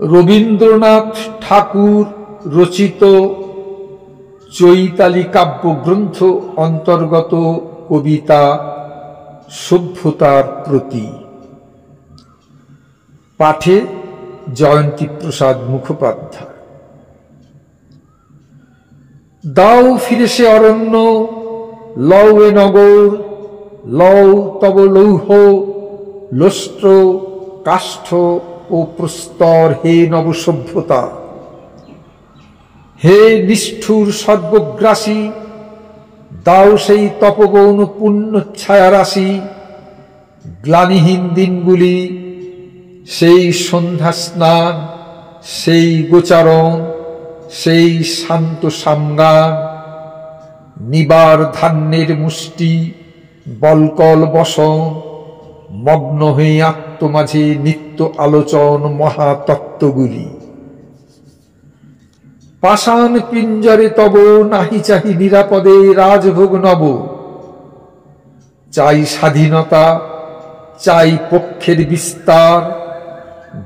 রবীন্দ্রনাথ ঠাকুর রচিত চৈতালি কাব্যগ্রন্থ অন্তর্গত কবিতা সভ্যতার প্রতি। পাঠে জয়ন্তী প্রসাদ মুখোপাধ্যায়। দাও ফিরে সে অরণ্য, লও এ নগর, লও তব লৌহ লস্ত্র কাষ্ঠ ও প্রস্তর, হে নবসভ্যতা। হে নিষ্ঠুর সর্বগ্রাসী, দাও সেই তপবন পুণ্য ছায়া রাশি। গ্লানিহীন দিনগুলি, সেই সন্ধ্যা স্নান, সেই গোচারণ, সেই শান্ত সামগান। নিবার ধান্যের মুষ্টি, বলকল বসন, মগ্ন হয়ে আত্মমাঝে নিত্য আলোচন মহাতত্ত্বগুলি। পাষাণ পিঞ্জরে তব নাহি চাহি নিরাপদে রাজভোগ নব। চাই স্বাধীনতা, চাই পক্ষের বিস্তার,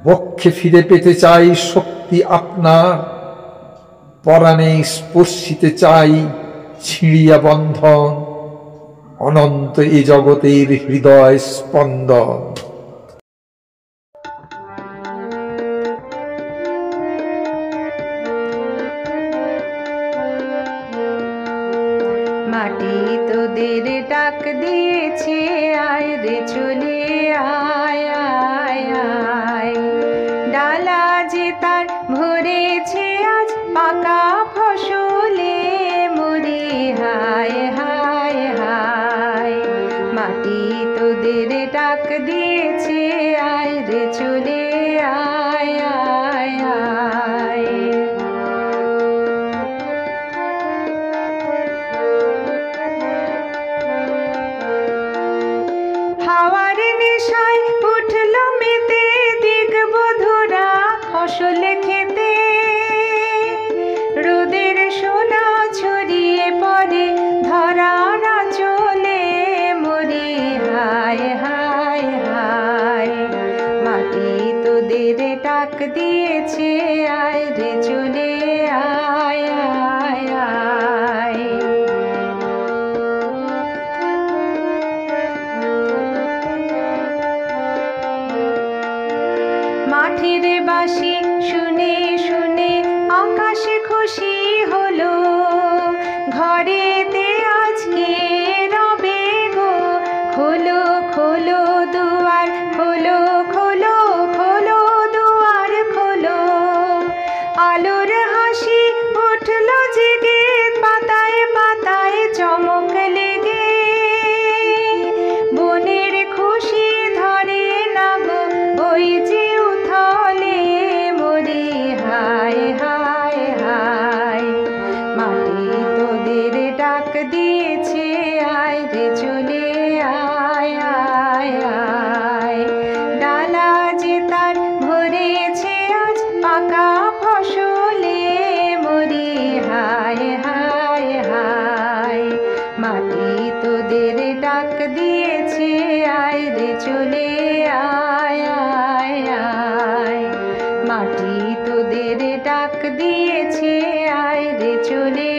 বক্ষে ফিরে পেতে চাই শক্তি আপনার। পরাণে স্পর্শিতে চাই ছিঁড়িয়া বন্ধন, অনন্ত এ জগতের হৃদয় স্পন্দন। মাটি তোদের ডাক দিয়েছে, আয় রে চলে আয় আয় আয়। ডালা যে তার ভরেছে আজ পাকা ফসলে, মরে হায় হায় হায়। মাটি তোদের ডাক দিয়েছে, আয় রে চলে আয় আয় আয়। হাওয়ার নেশায় উঠল মেতে, দিগবধূরা ফসল খেতে। রোদের সোনা ছড়িয়ে পড়ে ধরার আঁচলে, মরে হায় হায় হায়। মাটি তোদের ডাক দিয়েছে, আয় রে চলে আয় আয় আয়। মাঠের বাঁশি শুনে শুনে আকাশে খুশি হলো, ঘরেতে আজকে রবে গো। খোলো খোলো দুয়ার, খোলো খোলো খোলো দুয়ার খোলো। আলোর হাসি উঠল জেগে, পাতায় পাতায় চমক লেগে। বনের খুশি ধরে না গো ওই যে উথলে, মরে হায় হায় হায়। মাটি তোদের ডাক দিয়েছে, আয় রে চলে আয় আয় আয়। ডালা যে তার ভরেছে আজ পাকা ফসলে, মরে হায় হায় হায়। মাটি তোদের ডাক দিয়েছে, আয় রে চলে আয় আয় আয়। মাটি তোদের ডাক দিয়েছে, আয় রে চলে